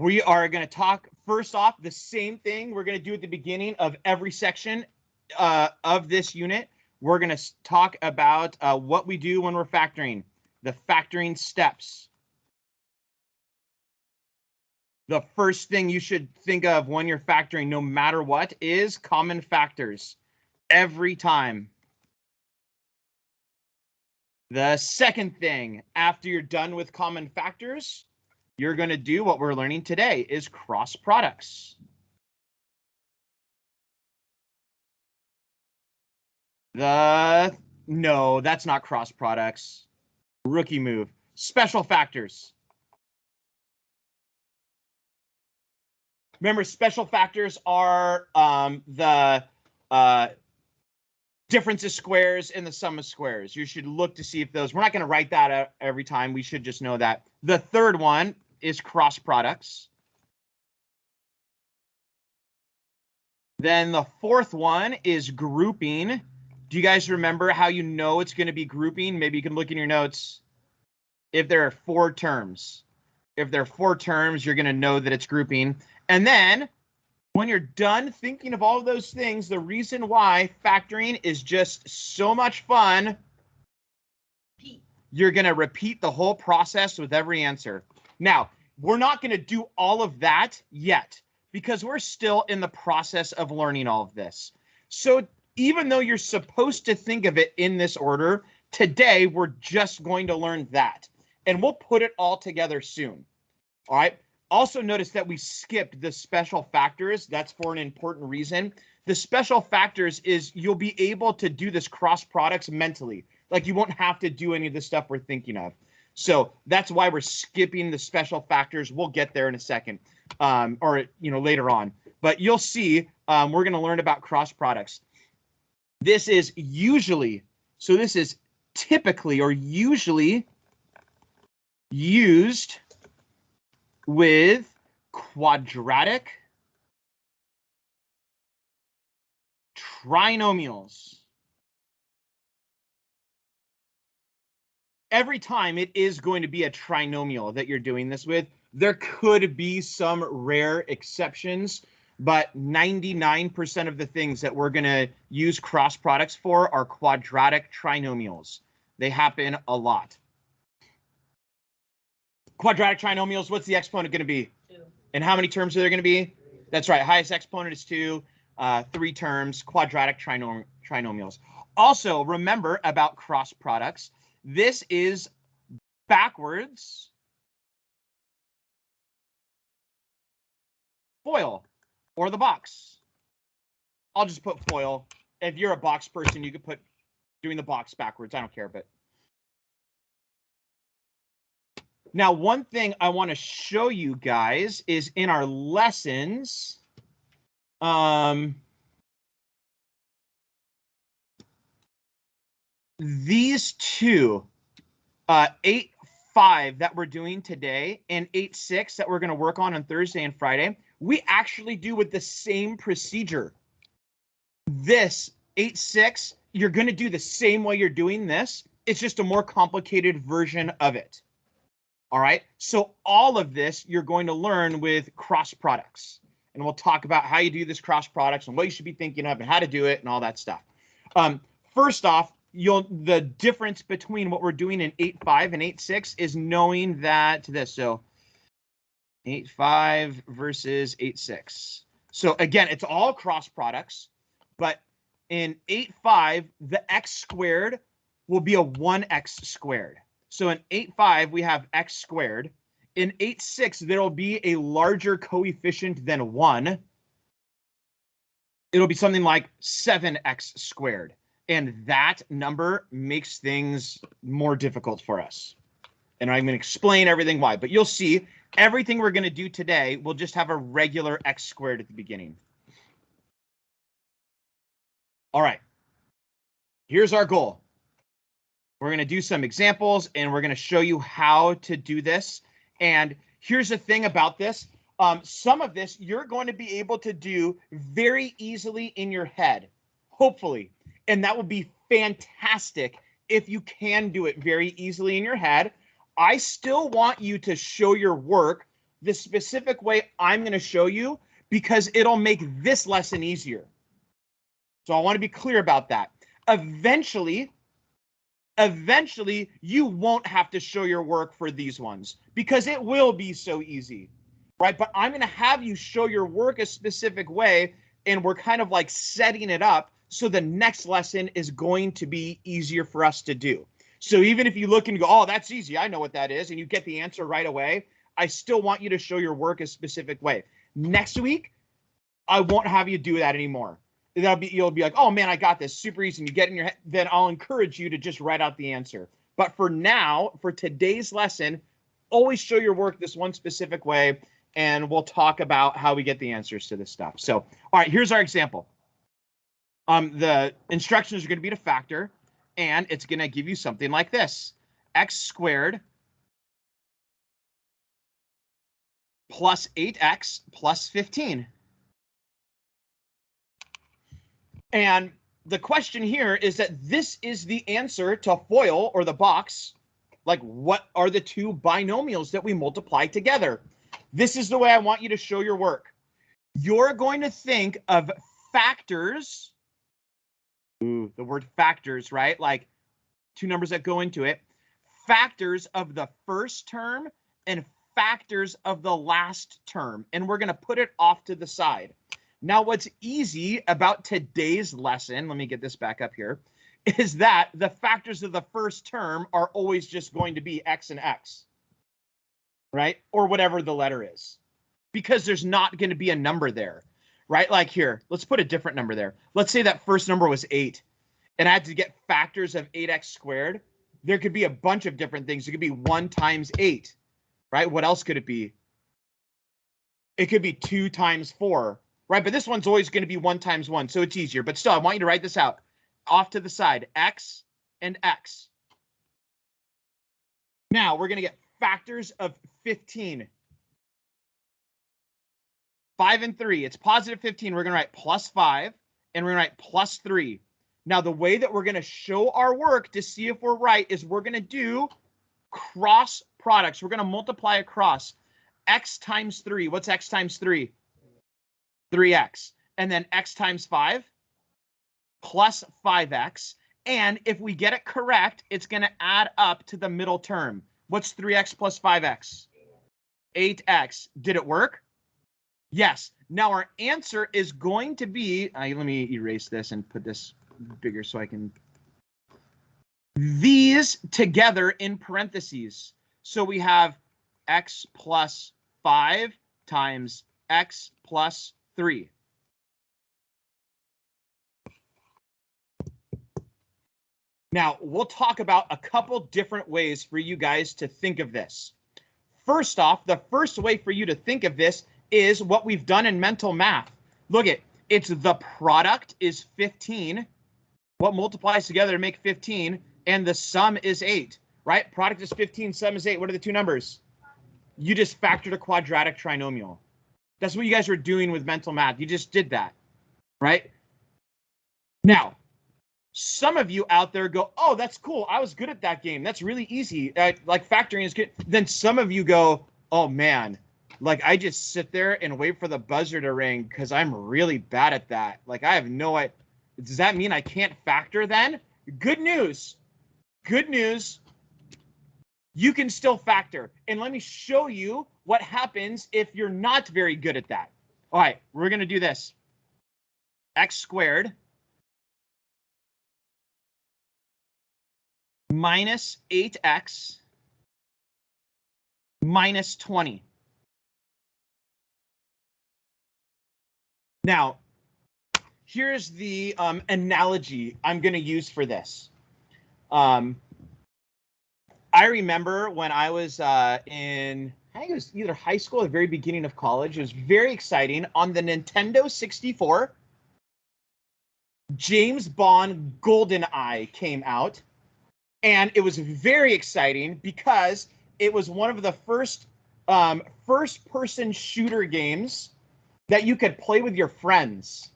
We are going to talk first off the same thing we're going to do at the beginning of every section of this unit. We're going to talk about what we do when we're factoring, the factoring steps. The first thing you should think of when you're factoring, no matter what, is common factors every time. The second thing, after you're done with common factors, you're going to do what we're learning today is cross products. No, that's not cross products. Rookie move. Special factors. Remember, special factors are the difference of squares and the sum of squares. You should look to see if those, we're not going to write that out every time. We should just know that. The third one is cross products. Then the fourth one is grouping. Do you guys remember how you know it's going to be grouping? Maybe you can look in your notes. If there are 4 terms, if there are 4 terms, you're going to know that it's grouping. And then when you're done thinking of all of those things, the reason why factoring is just so much fun, you're going to repeat the whole process with every answer. Now, we're not going to do all of that yet because we're still in the process of learning all of this. So even though you're supposed to think of it in this order, today we're just going to learn that. And we'll put it all together soon. All right. Also notice that we skipped the special factors. That's for an important reason. The special factors is you'll be able to do this cross products mentally. Like you won't have to do any of the stuff we're thinking of. So that's why we're skipping the special factors. We'll get there in a second, or later on. But you'll see we're going to learn about cross products. This is usually, so this is typically or usually used with quadratic trinomials. Every time it is going to be a trinomial that you're doing this with. There could be some rare exceptions, but 99% of the things that we're going to use cross products for are quadratic trinomials. They happen a lot. Quadratic trinomials, what's the exponent going to be? 2. And how many terms are there going to be? 3. That's right. Highest exponent is 2. 3 terms, quadratic trinomials. Also, remember about cross products. This is backwards FOIL or the box. I'll just put FOIL. If you're a box person, you could put doing the box backwards. I don't care, but. Now, one thing I want to show you guys is in our lessons, these two, 8.5 that we're doing today and 8.6 that we're going to work on Thursday and Friday, we actually do with the same procedure. This 8.6, you're going to do the same way you're doing this. It's just a more complicated version of it. All right, so all of this you're going to learn with cross products. And we'll talk about how you do this cross products and what you should be thinking of and how to do it and all that stuff. First off, the difference between what we're doing in 8.5 and 8.6 is knowing that this. So 8.5 versus 8.6. So again, it's all cross products, but in 8.5, the x squared will be a 1x squared. So in 8.5, we have x squared. In 8.6, there will be a larger coefficient than 1. It'll be something like 7x squared. And that number makes things more difficult for us. And I'm going to explain everything why. But you'll see everything we're going to do today will just have a regular x squared at the beginning. All right. Here's our goal. We're going to do some examples, and we're going to show you how to do this. And here's the thing about this. Some of this you're going to be able to do very easily in your head, hopefully. And that will be fantastic if you can do it very easily in your head. I still want you to show your work the specific way I'm going to show you because it'll make this lesson easier. So I want to be clear about that. Eventually, you won't have to show your work for these ones because it will be so easy, right? But I'm going to have you show your work a specific way, and we're kind of like setting it up so the next lesson is going to be easier for us to do. So even if you look and go, oh, that's easy, I know what that is, and you get the answer right away, I still want you to show your work a specific way. Next week, I won't have you do that anymore. You'll be like, oh man, I got this, super easy. And you get in your head, then I'll encourage you to just write out the answer. But for now, for today's lesson, always show your work this one specific way, and we'll talk about how we get the answers to this stuff. So, all right, here's our example. The instructions are going to be to factor, and it's going to give you something like this: x squared plus 8x plus 15. And the question here is that this is the answer to FOIL, or the box. Like, what are the two binomials that we multiply together? This is the way I want you to show your work. You're going to think of factors. Ooh, the word factors, right? Like two numbers that go into it. Factors of the first term and factors of the last term. And we're going to put it off to the side. Now, what's easy about today's lesson, let me get this back up here, is that the factors of the first term are always just going to be x and x, right? Or whatever the letter is, because there's not going to be a number there, right? Like here, let's put a different number there. Let's say that first number was 8, and I had to get factors of 8x squared. There could be a bunch of different things. It could be 1 times 8, right? What else could it be? It could be 2 times 4. Right, but this one's always going to be 1 times 1, so it's easier. But still, I want you to write this out. Off to the side, x and x. Now, we're going to get factors of 15. 5 and 3. It's positive 15. We're going to write plus 5, and we're going to write plus 3. Now, the way that we're going to show our work to see if we're right is we're going to do cross products. We're going to multiply across. X times 3. What's x times 3? 3x, and then x times 5 plus 5x. And if we get it correct, it's going to add up to the middle term. What's 3x plus 5x? 8x. Did it work? Yes. Now our answer is going to be, let me erase this and put this bigger so I can, these together in parentheses. So we have x plus 5 times x plus 3. Now, we'll talk about a couple different ways for you guys to think of this. First off, the first way for you to think of this is what we've done in mental math. Look at, it's the product is 15. What multiplies together to make 15? And the sum is 8, right? Product is 15, sum is 8. What are the two numbers? You just factored a quadratic trinomial. That's what you guys were doing with mental math. You just did that, right? Now, some of you out there go, oh, that's cool. I was good at that game. That's really easy. Like factoring is good. Then some of you go, oh, man, like I just sit there and wait for the buzzer to ring because I'm really bad at that. Like I have no idea. Does that mean I can't factor then? Good news. Good news. You can still factor. And let me show you what happens if you're not very good at that. All right, we're going to do this. X squared minus 8x minus 20. Now, here's the analogy I'm going to use for this. I remember when I was in, I think it was either high school or the very beginning of college. It was very exciting. On the Nintendo 64, James Bond GoldenEye came out. And it was very exciting because it was one of the first first-person shooter games that you could play with your friends.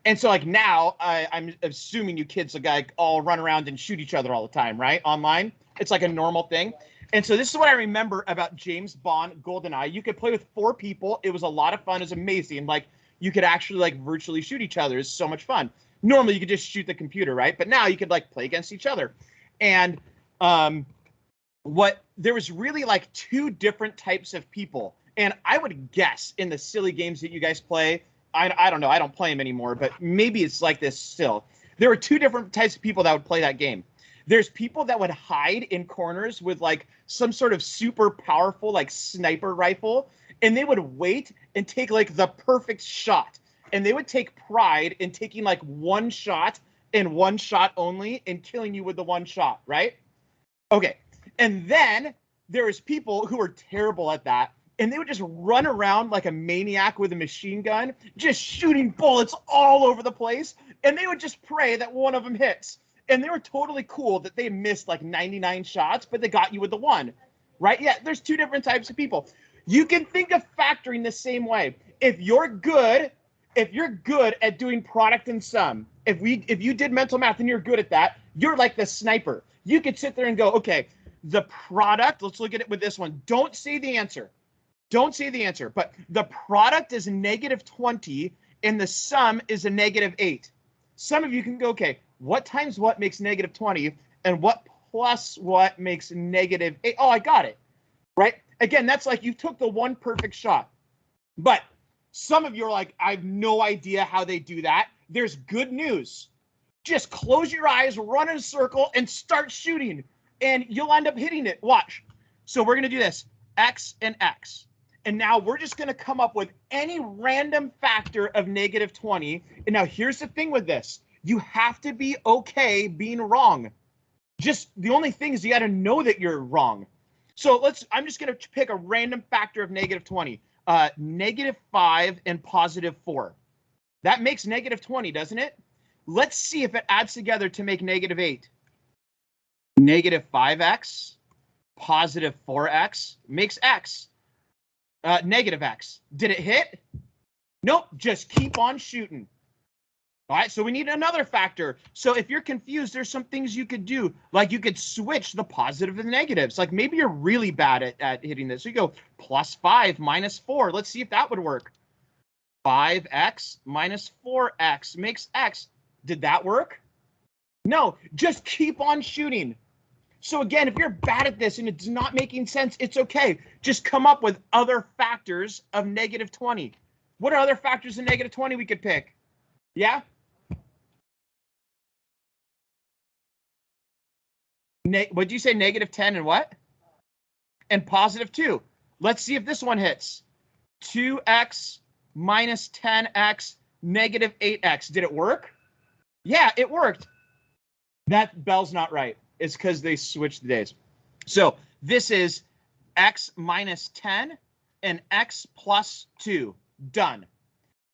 And so like now, I'm assuming you kids like all run around and shoot each other all the time, right? Online. It's like a normal thing. And so this is what I remember about James Bond GoldenEye. You could play with 4 people. It was a lot of fun. It was amazing. Like, you could actually like virtually shoot each other. It's so much fun. Normally you could just shoot the computer, right? But now you could like play against each other. And there was really like 2 different types of people. And I would guess in the silly games that you guys play, I don't know, I don't play them anymore, but maybe it's like this still. There were 2 different types of people that would play that game. There's people that would hide in corners with like some sort of super powerful like sniper rifle, and they would wait and take like the perfect shot. And they would take pride in taking like 1 shot and 1 shot only and killing you with the 1 shot, right? Okay. And then there was people who were terrible at that, and they would just run around like a maniac with a machine gun, just shooting bullets all over the place, and they would just pray that one of them hits. And they were totally cool that they missed like 99 shots, but they got you with the 1, right? Yeah, there's 2 different types of people. You can think of factoring the same way. If you're good at doing product and sum, if you did mental math and you're good at that, you're like the sniper. You could sit there and go, okay, the product, let's look at it with this one. Don't say the answer. Don't say the answer, but the product is -20 and the sum is a -8. Some of you can go, okay, what times what makes -20 and what plus what makes -8? Oh, I got it, right? Again, that's like you took the 1 perfect shot. But some of you are like, I have no idea how they do that. There's good news. Just close your eyes, run in a circle, and start shooting, and you'll end up hitting it. Watch. So we're going to do this, X and X. And now we're just going to come up with any random factor of -20. And now here's the thing with this. You have to be okay being wrong. Just the only thing is you got to know that you're wrong. So I'm just going to pick a random factor of -20. -5 and +4. That makes -20, doesn't it? Let's see if it adds together to make -8. -5x, +4x makes x. -x. Did it hit? Nope, just keep on shooting. All right, so we need another factor. So if you're confused, there's some things you could do. Like you could switch the positive and the negatives. Like maybe you're really bad at hitting this. So you go +5 -4. Let's see if that would work. 5x -4x makes x. Did that work? No, just keep on shooting. So again, if you're bad at this and it's not making sense, it's okay. Just come up with other factors of -20. What are other factors of -20 we could pick? Yeah? What'd you say? -10 and what? And +2. Let's see if this one hits. 2x -10x -8x. Did it work? Yeah, it worked. That bell's not right. It's because they switched the days. So this is x -10 and x +2. Done.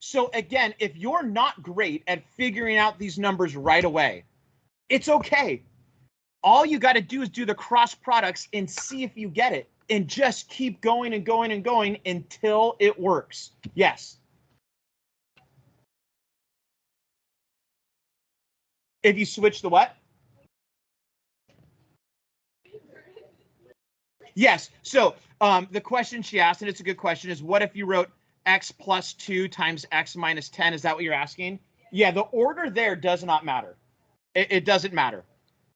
So again, if you're not great at figuring out these numbers right away, it's okay. All you got to do is do the cross products and see if you get it, and just keep going and going and going until it works. Yes. If you switch the what? Yes. So the question she asked, and it's a good question, is what if you wrote x +2 times x -10? Is that what you're asking? Yeah, the order there does not matter. It doesn't matter.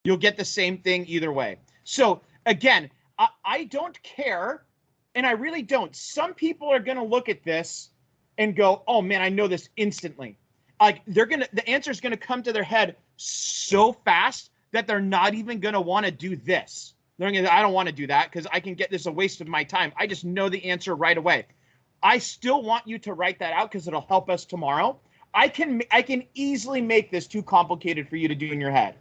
You'll get the same thing either way. So again, I don't care, and I really don't. Some people are going to look at this and go, oh man, I know this instantly. Like the answer is going to come to their head so fast that they're not even going to want to do this. They're going to, I don't want to do that because I can get this a waste of my time. I just know the answer right away. I still want you to write that out because it'll help us tomorrow. I can easily make this too complicated for you to do in your head.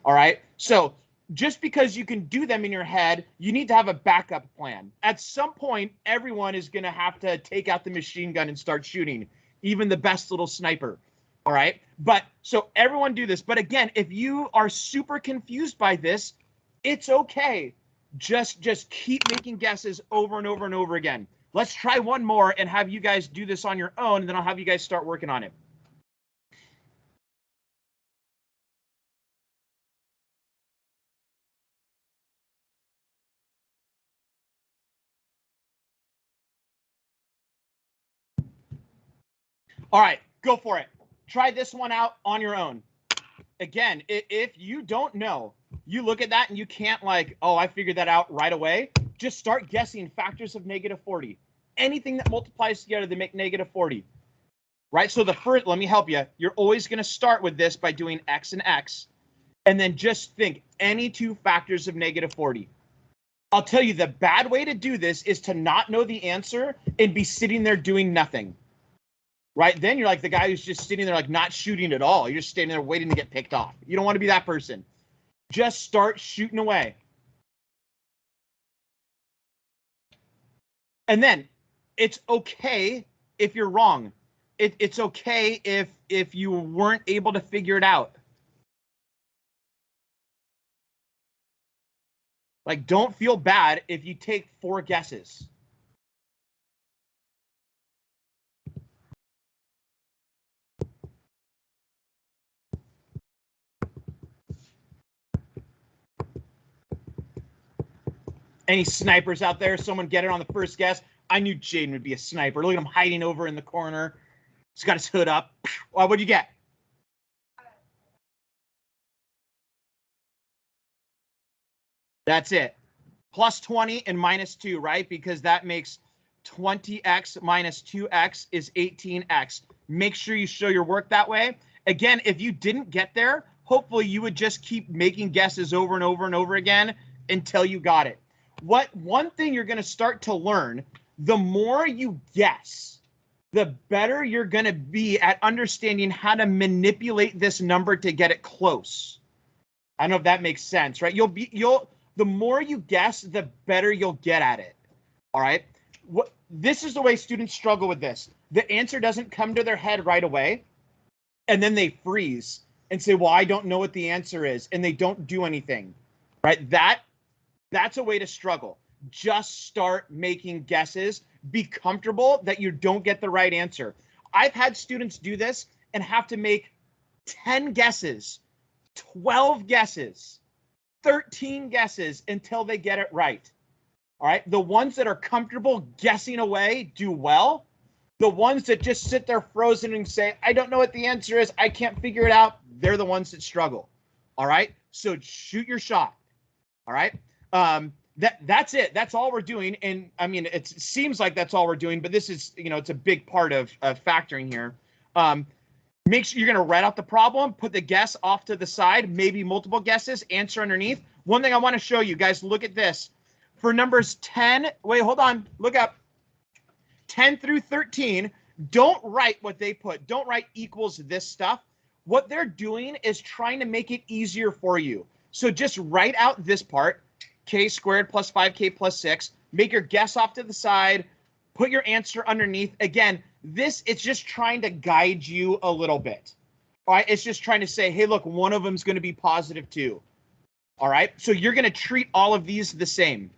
All right. So just because you can do them in your head, you need to have a backup plan. At some point, everyone is going to have to take out the machine gun and start shooting, even the best little sniper. All right. But so everyone do this. But again, if you are super confused by this, it's okay. Just keep making guesses over and over and over again. Let's try one more and have you guys do this on your own, and then I'll have you guys start working on it. All right, go for it. Try this one out on your own. Again, if you don't know, you look at that and you can't like, oh, I figured that out right away. Just start guessing factors of -40. Anything that multiplies together, they make -40. Right? So the first, let me help you. You're always going to start with this by doing x and x. And then just think any two factors of -40. I'll tell you the bad way to do this is to not know the answer and be sitting there doing nothing. Right? Then you're like the guy who's just sitting there like not shooting at all. You're just standing there waiting to get picked off. You don't want to be that person. Just start shooting away. And then it's okay if you're wrong. It's okay if you weren't able to figure it out. Like, don't feel bad if you take 4 guesses. Any snipers out there? Someone get it on the first guess. I knew Jaden would be a sniper. Look at him hiding over in the corner. He's got his hood up. Well, what'd you get? That's it. Plus 20 and -2, right? Because that makes 20x minus 2x is 18x. Make sure you show your work that way. Again, if you didn't get there, hopefully you would just keep making guesses over and over and over again until you got it. One thing you're going to start to learn, the more you guess, the better you're going to be at understanding how to manipulate this number to get it close. I don't know if that makes sense, right? The more you guess, the better you'll get at it. All right. This is the way students struggle with this. The answer doesn't come to their head right away, and then they freeze and say, well, I don't know what the answer is, and they don't do anything, right? That's a way to struggle. Just start making guesses. Be comfortable that you don't get the right answer. I've had students do this and have to make 10 guesses, 12 guesses, 13 guesses until they get it right. All right. The ones that are comfortable guessing away do well. The ones that just sit there frozen and say, I don't know what the answer is, I can't figure it out, they're the ones that struggle. All right. So shoot your shot. All right. That's it. That's all we're doing. And I mean, it seems like that's all we're doing, but this is, it's a big part of factoring here. Make sure you're going to write out the problem, put the guess off to the side, maybe multiple guesses, answer underneath. One thing I want to show you guys, look at this. For numbers 10, wait, hold on, look up. 10 through 13, don't write what they put. Don't write equals this stuff. What they're doing is trying to make it easier for you. So just write out this part, k squared plus 5k plus 6. Make your guess off to the side. Put your answer underneath. Again, it's just trying to guide you a little bit. All right, it's just trying to say, hey, look, one of them is going to be positive too. All right, so you're going to treat all of these the same.